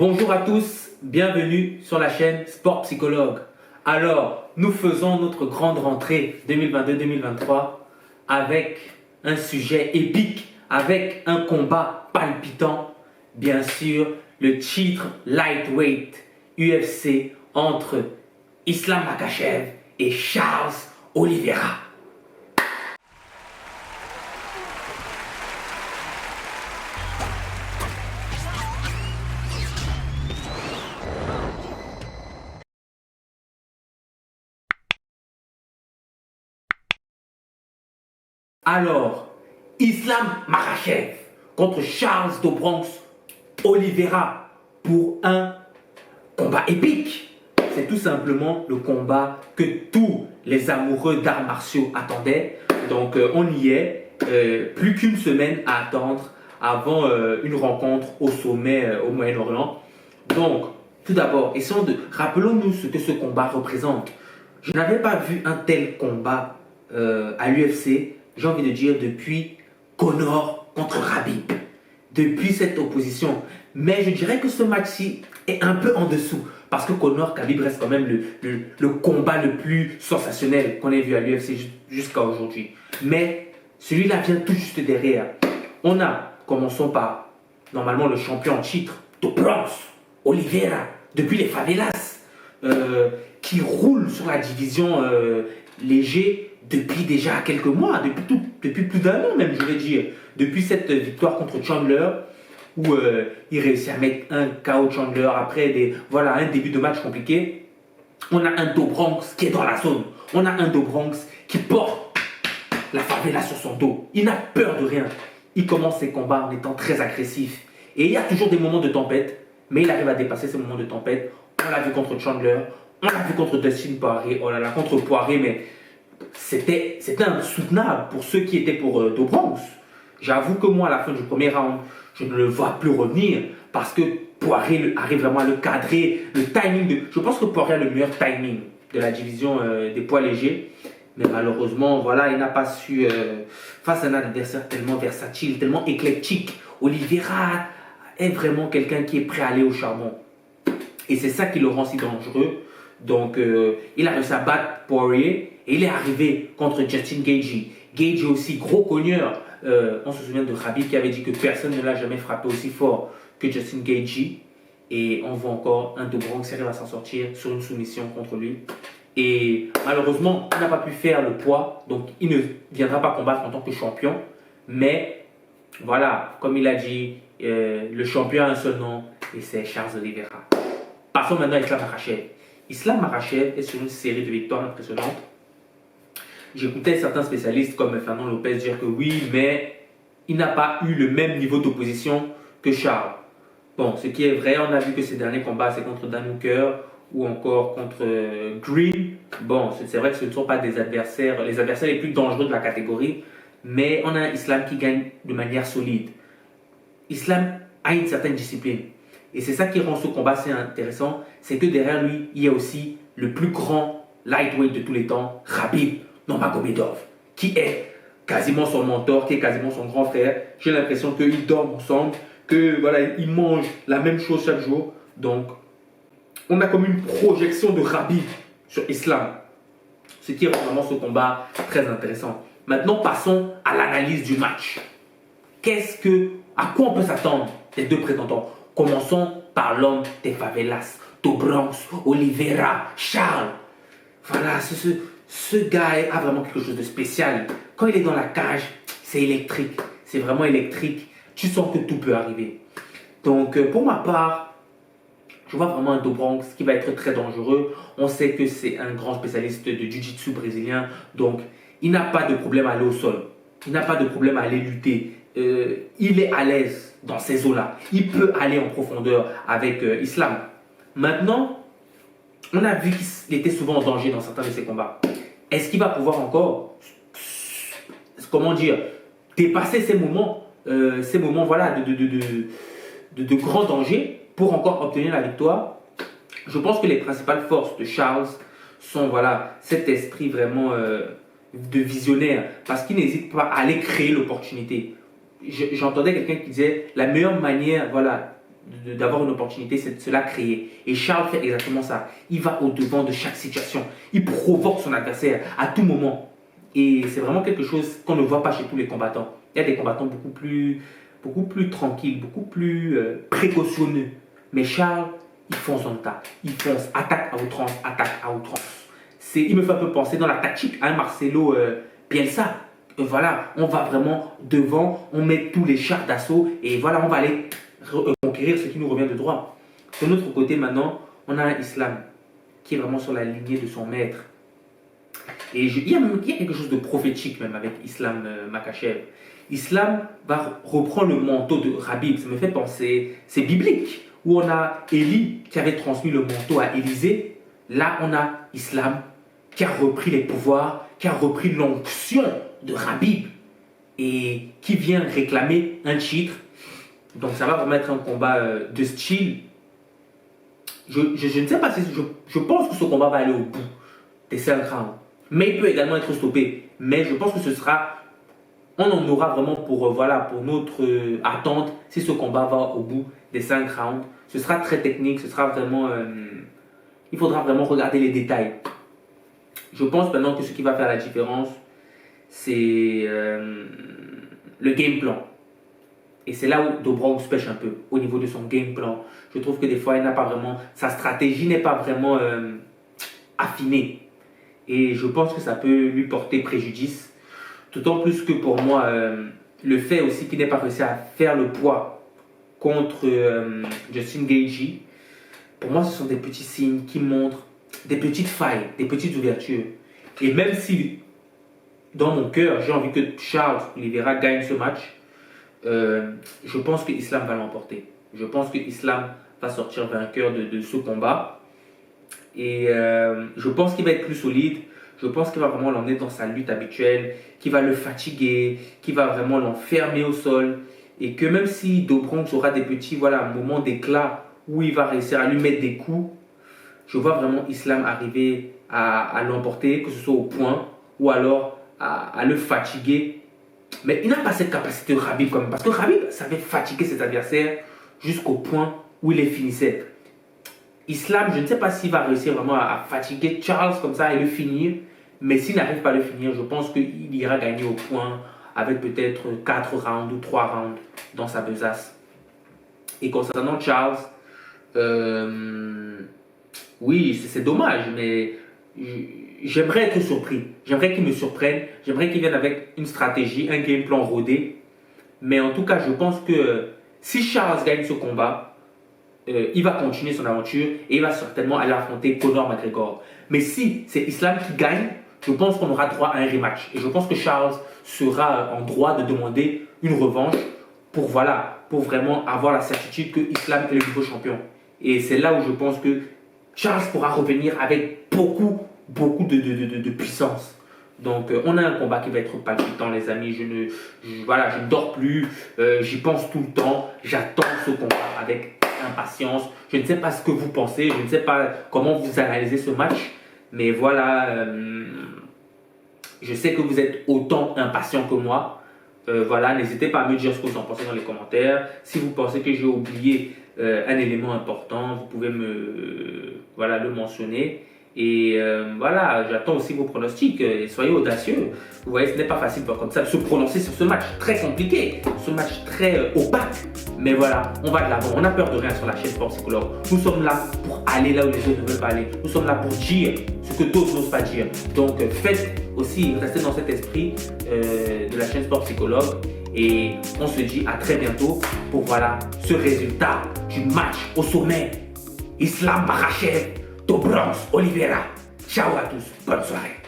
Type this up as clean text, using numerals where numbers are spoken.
Bonjour à tous, bienvenue sur la chaîne Sport Psychologue. Alors, nous faisons notre grande rentrée 2022-2023 avec un sujet épique, avec un combat palpitant. Bien sûr, le titre lightweight UFC entre Islam Makhachev et Charles Oliveira. Alors, Islam Makhachev contre Charles do Bronx Oliveira pour un combat épique. C'est tout simplement le combat que tous les amoureux d'arts martiaux attendaient. Donc, on y est. Plus qu'une semaine à attendre avant une rencontre au sommet au Moyen-Orient. Donc, tout d'abord, rappelons-nous ce que ce combat représente. Je n'avais pas vu un tel combat à l'UFC, j'ai envie de dire, depuis Conor contre Khabib. Depuis cette opposition. Mais je dirais que ce match-ci est un peu en dessous. Parce que Conor Khabib reste quand même le combat le plus sensationnel qu'on ait vu à l'UFC jusqu'à aujourd'hui. Mais celui-là vient tout juste derrière. On a, commençons par, normalement, le champion en titre, do Bronx Oliveira, depuis les favelas, qui roule sur la division léger depuis déjà quelques mois, depuis plus d'un an même, je vais dire. Depuis cette victoire contre Chandler, où il réussit à mettre un KO Chandler après un début de match compliqué. On a un do Bronx qui est dans la zone. On a un do Bronx qui porte la favela sur son dos. Il n'a peur de rien. Il commence ses combats en étant très agressif. Et il y a toujours des moments de tempête, mais il arrive à dépasser ces moments de tempête. On l'a vu contre Chandler, on l'a vu contre Dustin Poirier, oh là là, contre Poirier, mais c'était insoutenable pour ceux qui étaient pour do Bronx. J'avoue que moi, à la fin du premier round, je ne le vois plus revenir parce que Poirier arrive vraiment à le cadrer. Le timing, je pense que Poirier a le meilleur timing de la division des poids légers. Mais malheureusement, voilà, il n'a pas su, face à un adversaire tellement versatile, tellement éclectique. Oliveira est vraiment quelqu'un qui est prêt à aller au charbon. Et c'est ça qui le rend si dangereux. Donc, il a réussi à battre Poirier et il est arrivé contre Justin Gaethje. Gaethje aussi, gros cogneur. On se souvient de Khabib qui avait dit que personne ne l'a jamais frappé aussi fort que Justin Gaethje. Et on voit encore un do Bronx qui arrive à s'en sortir sur une soumission contre lui. Et malheureusement, il n'a pas pu faire le poids. Donc, il ne viendra pas combattre en tant que champion. Mais voilà, comme il a dit, le champion a un seul nom et c'est Charles Oliveira. Passons maintenant à Islam Makhachev. Islam Makhachev est sur une série de victoires impressionnantes. J'écoutais certains spécialistes comme Fernand Lopez dire que oui, mais il n'a pas eu le même niveau d'opposition que Charles. Bon, ce qui est vrai, on a vu que ses derniers combats, c'est contre Dan Hooker ou encore contre Green. Bon, c'est vrai que ce ne sont pas les adversaires les plus dangereux de la catégorie, mais on a un Islam qui gagne de manière solide. Islam a une certaine discipline. Et c'est ça qui rend ce combat assez intéressant, c'est que derrière lui, il y a aussi le plus grand lightweight de tous les temps, Khabib Nurmagomedov, qui est quasiment son mentor, qui est quasiment son grand frère. J'ai l'impression qu'ils dorment ensemble, que voilà, ils mangent la même chose chaque jour. Donc, on a comme une projection de Khabib sur Islam, ce qui rend vraiment ce combat très intéressant. Maintenant, passons à l'analyse du match. À quoi on peut s'attendre des deux prétendants? Commençons par l'homme des favelas, do Bronx Oliveira, Charles. Voilà, ce gars a vraiment quelque chose de spécial. Quand il est dans la cage, c'est électrique. C'est vraiment électrique. Tu sens que tout peut arriver. Donc, pour ma part, je vois vraiment un do Bronx qui va être très dangereux. On sait que c'est un grand spécialiste de jiu-jitsu brésilien. Donc, il n'a pas de problème à aller au sol. Il n'a pas de problème à aller lutter. Il est à l'aise dans ces eaux-là. Il peut aller en profondeur avec Islam. Maintenant, on a vu qu'il était souvent en danger dans certains de ses combats. Est-ce qu'il va pouvoir encore, comment dire, dépasser ces moments voilà, de grand danger pour encore obtenir la victoire? Je pense que les principales forces de Charles sont voilà, cet esprit vraiment de visionnaire, parce qu'il n'hésite pas à aller créer l'opportunité. J'entendais quelqu'un qui disait la meilleure manière voilà, d'avoir une opportunité, c'est de se la créer. Et Charles fait exactement ça. Il va au-devant de chaque situation. Il provoque son adversaire à tout moment. Et c'est vraiment quelque chose qu'on ne voit pas chez tous les combattants. Il y a des combattants beaucoup plus tranquilles, beaucoup plus précautionneux. Mais Charles, il fonce dans le tas. Il fonce, attaque à outrance, attaque à outrance. Il me fait un peu penser dans la tactique à Marcelo Bielsa. Voilà, on va vraiment devant, on met tous les chars d'assaut et voilà, on va aller conquérir ce qui nous revient de droit. De l'autre côté, maintenant, on a un Islam qui est vraiment sur la lignée de son maître. Et il y a quelque chose de prophétique même avec Islam Makhachev. Islam va reprendre le manteau de Khabib. Ça me fait penser, c'est biblique, où on a Élie qui avait transmis le manteau à Élisée. Là, on a Islam qui a repris les pouvoirs, qui a repris l'onction de Khabib et qui vient réclamer un titre. Donc ça va vraiment être un combat de style. Je ne sais pas si je pense que ce combat va aller au bout des 5 rounds. Mais il peut également être stoppé. Mais je pense que ce sera... On en aura vraiment pour notre attente si ce combat va au bout des 5 rounds. Ce sera très technique, ce sera vraiment... il faudra vraiment regarder les détails. Je pense maintenant que ce qui va faire la différence, c'est le game plan. Et c'est là où Do Bronx pêche un peu, au niveau de son game plan. Je trouve que des fois, il n'a pas vraiment... Sa stratégie n'est pas vraiment affinée. Et je pense que ça peut lui porter préjudice. D'autant plus que pour moi, le fait aussi qu'il n'ait pas réussi à faire le poids contre Justin Gaethje, pour moi, ce sont des petits signes qui montrent des petites failles, des petites ouvertures. Et même si, dans mon cœur, j'ai envie que Charles Oliveira gagne ce match, je pense que Islam va l'emporter. Je pense que Islam va sortir vainqueur de ce combat. Et je pense qu'il va être plus solide. Je pense qu'il va vraiment l'emmener dans sa lutte habituelle, qu'il va le fatiguer, qu'il va vraiment l'enfermer au sol. Et que même si Do Bronx aura des petits moments d'éclat où il va réussir à lui mettre des coups, je vois vraiment Islam arriver à l'emporter, que ce soit au point ou alors à le fatiguer. Mais il n'a pas cette capacité de Khabib quand même, parce que Khabib savait fatiguer ses adversaires jusqu'au point où il les finissait. Islam, je ne sais pas s'il va réussir vraiment à fatiguer Charles comme ça et le finir, mais s'il n'arrive pas à le finir, je pense qu'il ira gagner au point avec peut-être 4 rounds ou 3 rounds dans sa besace. Et concernant Charles, oui, c'est dommage, mais j'aimerais être surpris. J'aimerais qu'il me surprenne. J'aimerais qu'il vienne avec une stratégie, un game plan rodé. Mais en tout cas, je pense que si Charles gagne ce combat, il va continuer son aventure et il va certainement aller affronter Conor McGregor. Mais si c'est Islam qui gagne, je pense qu'on aura droit à un rematch. Et je pense que Charles sera en droit de demander une revanche pour vraiment avoir la certitude que Islam est le nouveau champion. Et c'est là où je pense que Charles pourra revenir avec beaucoup de puissance. Donc on a un combat qui va être palpitant, les amis. Je ne dors plus, j'y pense tout le temps. J'attends ce combat avec impatience. Je ne sais pas ce que vous pensez, je ne sais pas comment vous analysez ce match, mais voilà, je sais que vous êtes autant impatient que moi. N'hésitez pas à me dire ce que vous en pensez dans les commentaires. Si vous pensez que j'ai oublié un élément important, vous pouvez le mentionner. Et j'attends aussi vos pronostics. Soyez audacieux. Vous voyez, ce n'est pas facile comme ça de se prononcer sur ce match très compliqué, ce match très opaque. Mais voilà, on va de l'avant. On n'a peur de rien sur la chaîne Sport Psychologue. Nous sommes là pour aller là où les autres ne veulent pas aller. Nous sommes là pour dire ce que d'autres n'osent pas dire. Donc faites aussi, restez dans cet esprit de la chaîne Sport Psychologue. Et on se dit à très bientôt pour ce résultat du match au sommet. Islam Makhachev, Do Bronx Oliveira. Ciao à tous, bonne soirée.